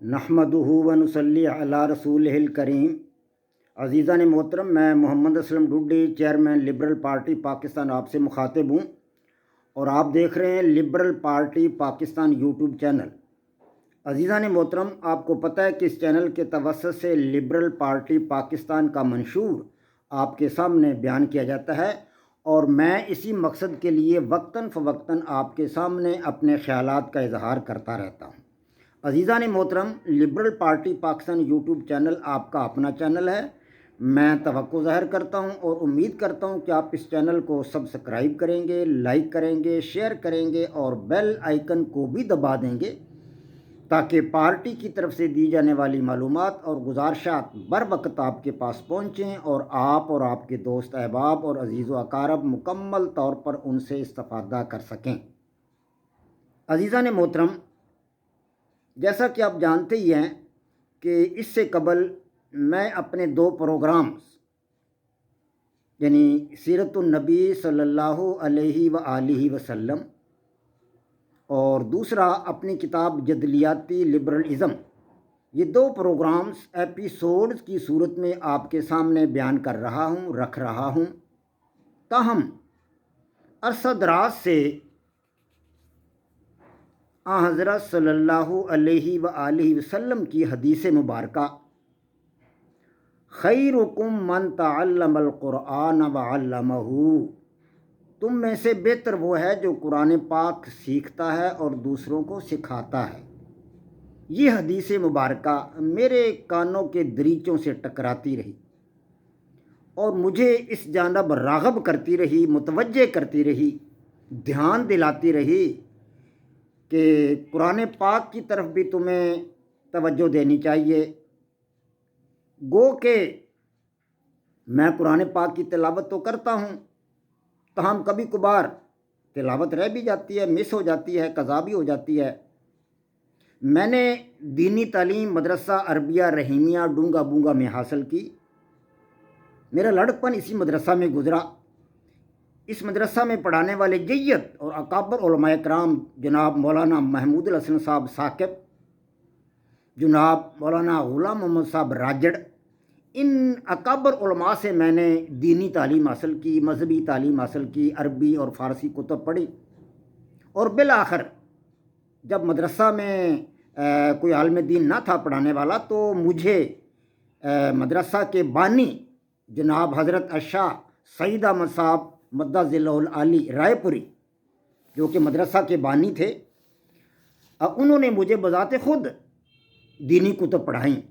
نحمدہ و نصلی علی رسولہ الکریم۔ عزیزان محترم، میں Muhammad Aslam Dodi, chairman liberal party Pakistan, آپ سے مخاطب ہوں اور آپ دیکھ رہے ہیں liberal party Pakistan YouTube channel. عزیزان محترم، آپ کو پتہ ہے کہ اس چینل کے توسط سے لبرل پارٹی پاکستان کا منشور آپ کے سامنے بیان کیا جاتا ہے اور میں اسی مقصد کے لیے وقتاً فوقتاً آپ کے سامنے اپنے خیالات کا اظہار کرتا رہتا ہوں۔ عزیزان محترم، liberal party Pakistan YouTube channel آپ کا اپنا چینل ہے۔ میں توقع ظاہر کرتا ہوں اور امید کرتا ہوں کہ آپ اس چینل کو سبسکرائب کریں گے، لائک کریں گے، شیئر کریں گے اور بیل آئیکن کو بھی دبا دیں گے تاکہ پارٹی کی طرف سے دی جانے والی معلومات اور گزارشات بر وقت آپ کے پاس پہنچیں اور آپ کے دوست احباب اور عزیز و اقارب مکمل طور پر ان سے استفادہ کر سکیں۔ عزیزان محترم، جیسا کہ آپ جانتے ہی ہیں کہ اس سے قبل میں اپنے 2 پروگرامز یعنی سیرت النبی صلی اللہ علیہ وآلہ وسلم اور دوسرا اپنی کتاب جدلیاتی لبرلزم، یہ 2 پروگرامز ایپیسوڈز کی صورت میں آپ کے سامنے بیان کر رہا ہوں، رکھ رہا ہوں۔ تاہم عرصہ دراز سے حضرت صلی اللہ علیہ وآلہ وسلم کی حدیث مبارکہ خیرکم من تعلم القرآن وعلمہ، تم میں سے بہتر وہ ہے جو قرآن پاک سیکھتا ہے اور دوسروں کو سکھاتا ہے، یہ حدیث مبارکہ میرے کانوں کے دریچوں سے ٹکراتی رہی اور مجھے اس جانب راغب کرتی رہی، متوجہ کرتی رہی، دھیان دلاتی رہی کہ قرآن پاک کی طرف بھی تمہیں توجہ دینی چاہیے۔ گو کہ میں قرآن پاک کی تلاوت تو کرتا ہوں، تاہم کبھی کبھار تلاوت رہ بھی جاتی ہے، مس ہو جاتی ہے، قضا بھی ہو جاتی ہے۔ میں نے دینی تعلیم مدرسہ عربیہ رحیمیہ ڈونگا بونگا میں حاصل کی۔ میرا لڑکپن اسی مدرسہ میں گزرا۔ اس مدرسہ میں پڑھانے والے جید اور اکابر علماء کرام جناب مولانا محمود الحسن صاحب ثاقب، جناب مولانا غلام محمد صاحب راجڑ، ان اکابر علماء سے میں نے دینی تعلیم حاصل کی، مذہبی تعلیم حاصل کی، عربی اور فارسی کتب پڑھی اور بالآخر جب مدرسہ میں کوئی عالم دین نہ تھا پڑھانے والا تو مجھے مدرسہ کے بانی جناب حضرت الشاہ سعید احمد صاحب مدہ ذلہ العالی رائے پوری، جو کہ مدرسہ کے بانی تھے، انہوں نے مجھے بذات خود دینی کتب پڑھائیں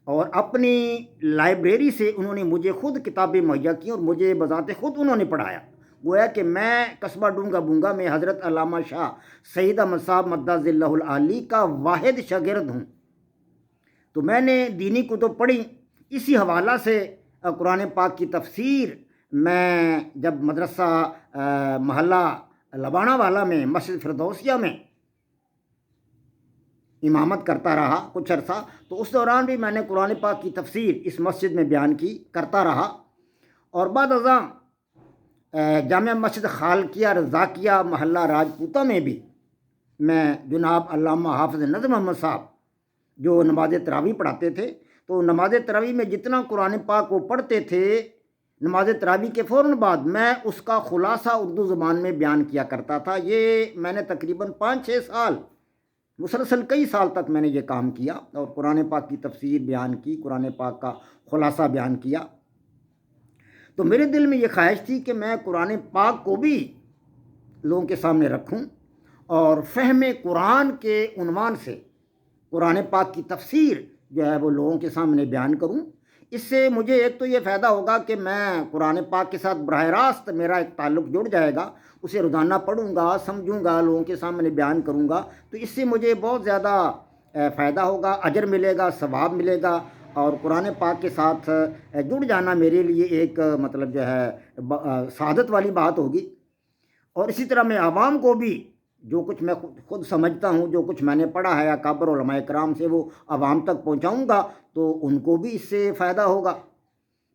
اور اپنی لائبریری سے انہوں نے مجھے خود کتابیں مہیا کیں اور مجھے بذات خود انہوں نے پڑھایا۔ گویا کہ میں قصبہ ڈونگا بونگا میں حضرت علامہ شاہ سعید احمد صاحب مدہ ذلہ العالی کا واحد شاگرد ہوں۔ تو میں نے دینی کتب پڑھی، اسی حوالہ سے قرآن پاک کی تفسیر میں جب مدرسہ محلہ لبانہ والا میں مسجد فردوسیہ میں امامت کرتا رہا کچھ عرصہ، تو اس دوران بھی میں نے قرآن پاک کی تفسیر اس مسجد میں بیان کی کرتا رہا اور بعد ازاں جامعہ مسجد خالقیہ رزاقیہ محلہ راجپوتہ میں بھی میں جناب علامہ حافظ نظر محمد صاحب جو نماز تراویح پڑھاتے تھے، تو نماز تراویح میں جتنا قرآن پاک وہ پڑھتے تھے، نماز تراویح کے فوراً بعد میں اس کا خلاصہ اردو زبان میں بیان کیا کرتا تھا۔ یہ میں نے تقریباً 5-6 سال مسلسل کئی سال تک میں نے یہ کام کیا اور قرآن پاک کی تفسیر بیان کی، قرآن پاک کا خلاصہ بیان کیا۔ تو میرے دل میں یہ خواہش تھی کہ میں قرآن پاک کو بھی لوگوں کے سامنے رکھوں اور فہم قرآن کے عنوان سے قرآن پاک کی تفسیر جو ہے وہ لوگوں کے سامنے بیان کروں۔ اس سے مجھے ایک تو یہ فائدہ ہوگا کہ میں قرآن پاک کے ساتھ براہ راست میرا ایک تعلق جڑ جائے گا، اسے روزانہ پڑھوں گا، سمجھوں گا، لوگوں کے سامنے بیان کروں گا، تو اس سے مجھے بہت زیادہ فائدہ ہوگا، اجر ملے گا، ثواب ملے گا اور قرآن پاک کے ساتھ جڑ جانا میرے لیے ایک مطلب جو ہے سعادت والی بات ہوگی۔ اور اسی طرح میں عوام کو بھی جو کچھ میں خود سمجھتا ہوں، جو کچھ میں نے پڑھا ہے اکابر علماء کرام سے، وہ عوام تک پہنچاؤں گا تو ان کو بھی اس سے فائدہ ہوگا۔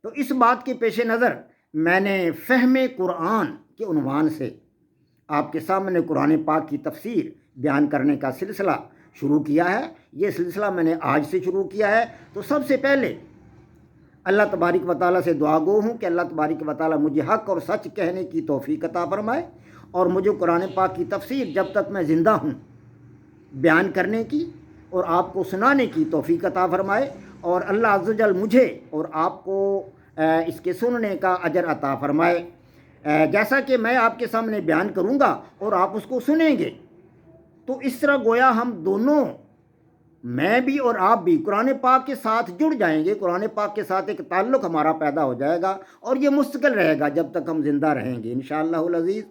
تو اس بات کے پیش نظر میں نے فہم قرآن کے عنوان سے آپ کے سامنے قرآن پاک کی تفسیر بیان کرنے کا سلسلہ شروع کیا ہے، یہ سلسلہ میں نے آج سے شروع کیا ہے۔ تو سب سے پہلے اللہ تبارک و تعالیٰ سے دعا گو ہوں کہ اللہ تبارک و تعالیٰ مجھے حق اور سچ کہنے کی توفیق عطا فرمائے، اور مجھے قرآن پاک کی تفسیر جب تک میں زندہ ہوں بیان کرنے کی اور آپ کو سنانے کی توفیق عطا فرمائے، اور اللہ عز و جل مجھے اور آپ کو اس کے سننے کا اجر عطا فرمائے۔ جیسا کہ میں آپ کے سامنے بیان کروں گا اور آپ اس کو سنیں گے، تو اس طرح گویا ہم دونوں، میں بھی اور آپ بھی، قرآن پاک کے ساتھ جڑ جائیں گے، قرآن پاک کے ساتھ ایک تعلق ہمارا پیدا ہو جائے گا، اور یہ مستقل رہے گا جب تک ہم زندہ رہیں گے انشاءاللہ العزیز۔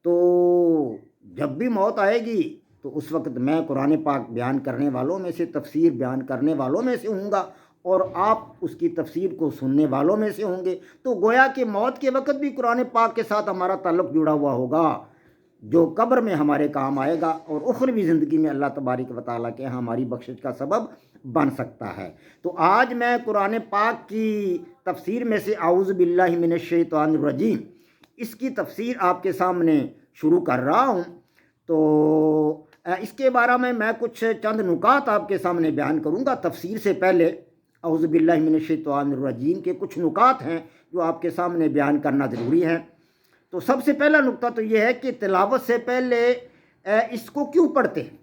تو جب بھی موت آئے گی تو اس وقت میں قرآن پاک بیان کرنے والوں میں سے، تفسیر بیان کرنے والوں میں سے ہوں گا، اور آپ اس کی تفسیر کو سننے والوں میں سے ہوں گے۔ تو گویا کہ موت کے وقت بھی قرآن پاک کے ساتھ ہمارا تعلق جڑا ہوا ہوگا، جو قبر میں ہمارے کام آئے گا، اور اخروی زندگی میں اللہ تبارک و تعالیٰ کے یہاں ہماری بخشش کا سبب بن سکتا ہے۔ تو آج میں قرآن پاک کی تفسیر میں سے اعوذ باللہ من الشیطان الرجیم، اس کی تفسیر آپ کے سامنے شروع کر رہا ہوں۔ تو اس کے بارے میں کچھ چند نکات آپ کے سامنے بیان کروں گا۔ تفسیر سے پہلے اعوذ باللہ من الشیطان الرجیم کے کچھ نکات ہیں جو آپ کے سامنے بیان کرنا ضروری ہے۔ تو سب سے پہلا نقطہ تو یہ ہے کہ تلاوت سے پہلے اس کو کیوں پڑھتے ہیں؟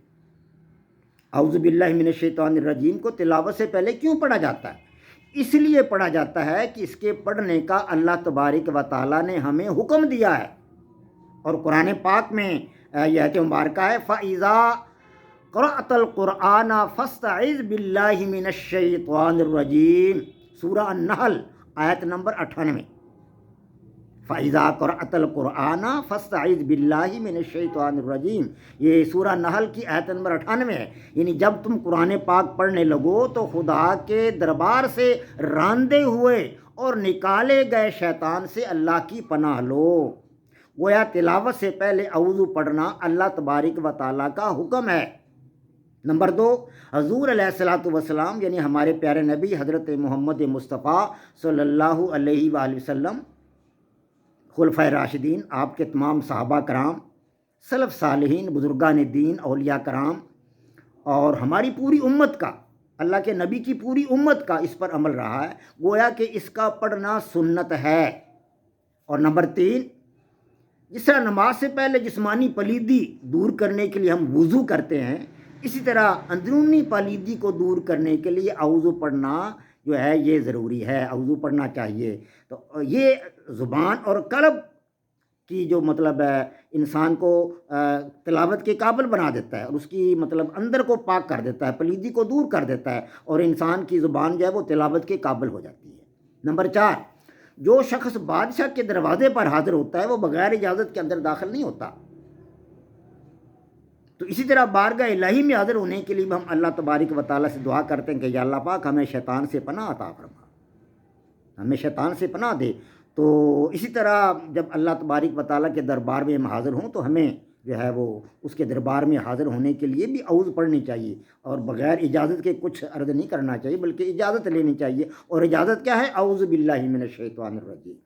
اعوذ باللہ من الشیطان الرجیم کو تلاوت سے پہلے کیوں پڑھا جاتا ہے؟ اس لیے پڑھا جاتا ہے کہ اس کے پڑھنے کا اللہ تبارک و تعالیٰ نے ہمیں حکم دیا ہے، اور قرآن پاک میں یہ آیت مبارکہ ہے فَإِذَا قَرَأْتَ الْقُرْآنَ فَاسْتَعِذْ بِاللَّهِ مِنَ الشَّيْطَانِ الرَّجِيمِ، سورہ النحل آیت نمبر 98۔ فَإِذَا قَرَأْتَ الْقُرْآنَ فَاسْتَعِذْ بِاللَّهِ مِنَ الشَّيْطَانِ الرَّجِيمِ، یہ سورہ نحل کی آیت نمبر 98 ہے۔ یعنی جب تم قرآن پاک پڑھنے لگو تو خدا کے دربار سے راندے ہوئے اور نکالے گئے شیطان سے اللہ کی پناہ لو۔ گویا تلاوت سے پہلے اعوذ پڑھنا اللہ تبارک و تعالیٰ کا حکم ہے۔ نمبر 2، حضور علیہ الصلاۃ والسلام یعنی ہمارے پیارے نبی حضرت محمد مصطفیٰ صلی اللہ علیہ وآلہ وسلم، خلفائے راشدین، آپ کے تمام صحابہ کرام، سلف صالحین، بزرگان دین، اولیاء کرام، اور ہماری پوری امت کا، اللہ کے نبی کی پوری امت کا اس پر عمل رہا ہے، گویا کہ اس کا پڑھنا سنت ہے۔ اور نمبر 3، جس طرح نماز سے پہلے جسمانی پلیدی دور کرنے کے لیے ہم وضو کرتے ہیں، اسی طرح اندرونی پلیدی کو دور کرنے کے لیے اعوذ پڑھنا جو ہے یہ ضروری ہے، اعوذ پڑھنا چاہیے۔ تو یہ زبان اور قلب کی جو مطلب ہے انسان کو تلاوت کے قابل بنا دیتا ہے، اور اس کی مطلب اندر کو پاک کر دیتا ہے، پلیدی کو دور کر دیتا ہے، اور انسان کی زبان جو ہے وہ تلاوت کے قابل ہو جاتی ہے۔ نمبر 4، جو شخص بادشاہ کے دروازے پر حاضر ہوتا ہے وہ بغیر اجازت کے اندر داخل نہیں ہوتا۔ تو اسی طرح بارگاہ الہی میں حاضر ہونے کے لیے بھی ہم اللہ تبارک و تعالیٰ سے دعا کرتے ہیں کہ یا اللہ پاک ہمیں شیطان سے پناہ عطا فرما، ہمیں شیطان سے پناہ دے۔ تو اسی طرح جب اللہ تبارک و تعالیٰ کے دربار میں ہم حاضر ہوں تو ہمیں جو ہے وہ اس کے دربار میں حاضر ہونے کے لیے بھی اعوذ پڑھنی چاہیے، اور بغیر اجازت کے کچھ عرض نہیں کرنا چاہیے، بلکہ اجازت لینی چاہیے۔ اور اجازت کیا ہے؟ اعوذ باللہ من الشیطان الرجیم،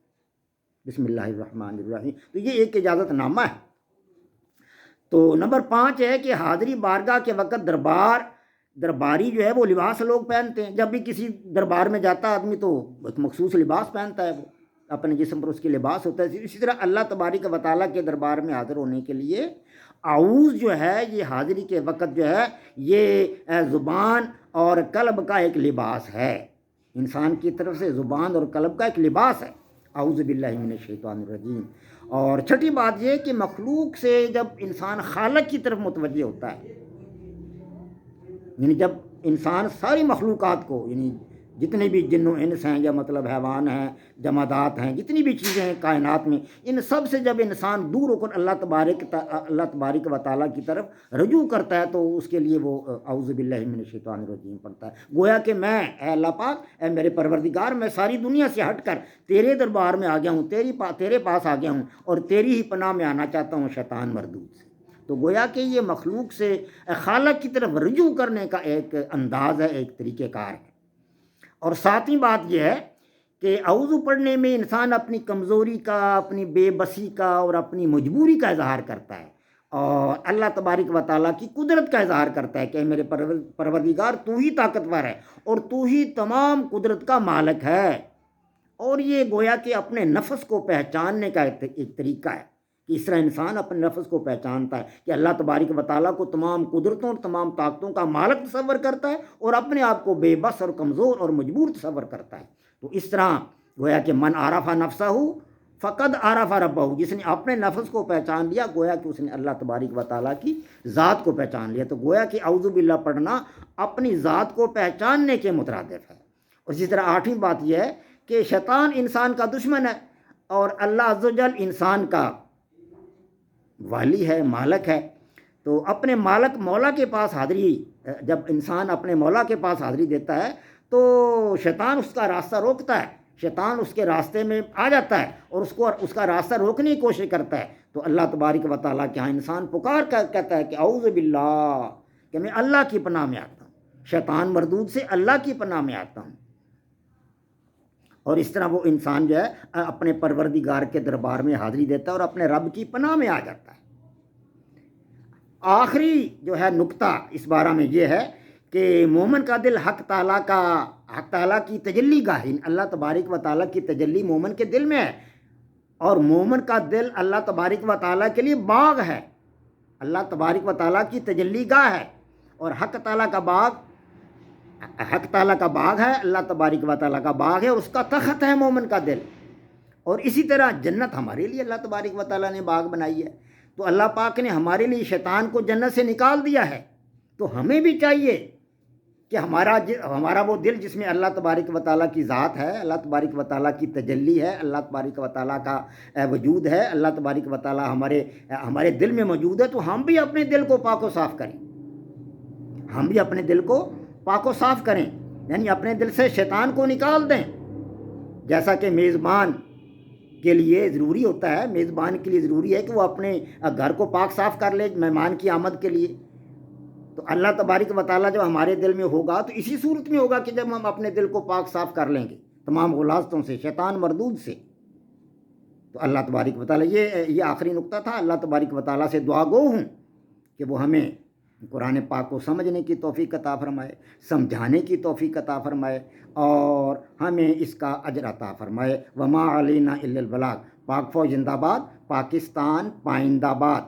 بسم اللہ الرحمن الرحیم۔ تو یہ ایک اجازت نامہ ہے۔ تو نمبر 5 ہے کہ حاضری بارگاہ کے وقت درباری جو ہے وہ لباس لوگ پہنتے ہیں۔ جب بھی کسی دربار میں جاتا آدمی تو ایک مخصوص لباس پہنتا ہے، وہ اپنے جسم پر اس کے لباس ہوتا ہے۔ اسی طرح اللہ تبارک و تعالیٰ کے دربار میں حاضر ہونے کے لیے اعوذ جو ہے یہ حاضری کے وقت جو ہے یہ زبان اور قلب کا ایک لباس ہے، انسان کی طرف سے زبان اور قلب کا ایک لباس ہے، اعوذ باللہ من الشیطان الرجیم۔ اور چھٹی بات یہ کہ مخلوق سے جب انسان خالق کی طرف متوجہ ہوتا ہے، یعنی جب انسان ساری مخلوقات کو، یعنی جتنے بھی جن و انس ہیں یا مطلب حیوان ہیں، جمادات ہیں، جتنی بھی چیزیں ہیں کائنات میں، ان سب سے جب انسان دور ہو کر اللہ تبارک و تعالیٰ کی طرف رجوع کرتا ہے تو اس کے لیے وہ اعوذ باللہ من الشیطان الرجیم پڑھتا ہے۔ گویا کہ میں، اے اللہ پاک، اے میرے پروردگار، میں ساری دنیا سے ہٹ کر تیرے دربار میں آ گیا ہوں، تیرے پاس آ گیا ہوں، اور تیری ہی پناہ میں آنا چاہتا ہوں شیطان مردود سے۔ تو گویا کہ یہ مخلوق سے خالق کی طرف رجوع کرنے کا ایک انداز ہے، ایک طریقہ کار ہے۔ اور ساتویں بات یہ ہے کہ اعوذ پڑھنے میں انسان اپنی کمزوری کا، اپنی بے بسی کا اور اپنی مجبوری کا اظہار کرتا ہے، اور اللہ تبارک و تعالیٰ کی قدرت کا اظہار کرتا ہے کہ میرے پروردگار تو ہی طاقتور ہے اور تو ہی تمام قدرت کا مالک ہے۔ اور یہ گویا کہ اپنے نفس کو پہچاننے کا ایک طریقہ ہے کہ اس طرح انسان اپنے نفس کو پہچانتا ہے کہ اللہ تبارک و تعالیٰ کو تمام قدرتوں اور تمام طاقتوں کا مالک تصور کرتا ہے اور اپنے آپ کو بے بس اور کمزور اور مجبور تصور کرتا ہے۔ تو اس طرح گویا کہ من عرف نفسہ فقد عرف ربہ، جس نے اپنے نفس کو پہچان لیا گویا کہ اس نے اللہ تبارک و تعالیٰ کی ذات کو پہچان لیا۔ تو گویا کہ اعوذ باللہ پڑھنا اپنی ذات کو پہچاننے کے مترادف ہے۔ اور اسی طرح آٹھویں بات یہ ہے کہ شیطان انسان کا دشمن ہے اور اللہ عز و جل انسان کا والی ہے، مالک ہے۔ تو اپنے مالک مولا کے پاس حاضری، جب انسان اپنے مولا کے پاس حاضری دیتا ہے تو شیطان اس کا راستہ روکتا ہے، شیطان اس کے راستے میں آ جاتا ہے اور اس کا راستہ روکنے کی کوشش کرتا ہے۔ تو اللہ تبارک و تعالیٰ کے ہاں انسان پکار کر کہتا ہے کہ اعوذ باللہ، کہ میں اللہ کی پناہ میں آتا ہوں، شیطان مردود سے اللہ کی پناہ میں آتا ہوں۔ اور اس طرح وہ انسان جو ہے اپنے پروردگار کے دربار میں حاضری دیتا ہے اور اپنے رب کی پناہ میں آ جاتا ہے۔ آخری جو ہے نقطہ اس بارہ میں یہ ہے کہ مومن کا دل حق تعالیٰ کی تجلی گاہ، اللہ تبارک و تعالیٰ کی تجلی مومن کے دل میں ہے، اور مومن کا دل اللہ تبارک و تعالیٰ کے لیے باغ ہے، اللہ تبارک و تعالیٰ کی تجلی گاہ ہے، اور حق تعالیٰ کا باغ ہے، اللہ تبارک و تعالیٰ کا باغ ہے اور اس کا تخت ہے مومن کا دل۔ اور اسی طرح جنت ہمارے لیے اللہ تبارک و تعالیٰ نے باغ بنائی ہے، تو اللہ پاک نے ہمارے لیے شیطان کو جنت سے نکال دیا ہے۔ تو ہمیں بھی چاہیے کہ ہمارا وہ دل جس میں اللہ تبارک و تعالیٰ کی ذات ہے، اللہ تبارک و تعالیٰ کی تجلی ہے، اللہ تبارک و تعالیٰ کا وجود ہے، اللہ تبارک و تعالیٰ ہمارے دل میں موجود ہے، تو ہم بھی اپنے دل کو پاک و صاف کریں، ہم بھی اپنے دل کو پاک و صاف کریں، یعنی اپنے دل سے شیطان کو نکال دیں۔ جیسا کہ میزبان کے لیے ضروری ہوتا ہے، میزبان کے لیے ضروری ہے کہ وہ اپنے گھر کو پاک صاف کر لے مہمان کی آمد کے لیے، تو اللہ تبارک و تعالیٰ جب ہمارے دل میں ہوگا تو اسی صورت میں ہوگا کہ جب ہم اپنے دل کو پاک صاف کر لیں گے تمام غلاظتوں سے، شیطان مردود سے۔ تو اللہ تبارک و تعالیٰ یہ آخری نقطہ تھا۔ اللہ تبارک و تعالیٰ سے دعا گو ہوں کہ وہ ہمیں قرآن پاک کو سمجھنے کی توفیق عطا فرمائے، سمجھانے کی توفیق عطا فرمائے، اور ہمیں اس کا اجر عطا فرمائے۔ وما علینا الا البلاغ۔ پاک فوج زندہ باد، پاکستان پائندہ باد۔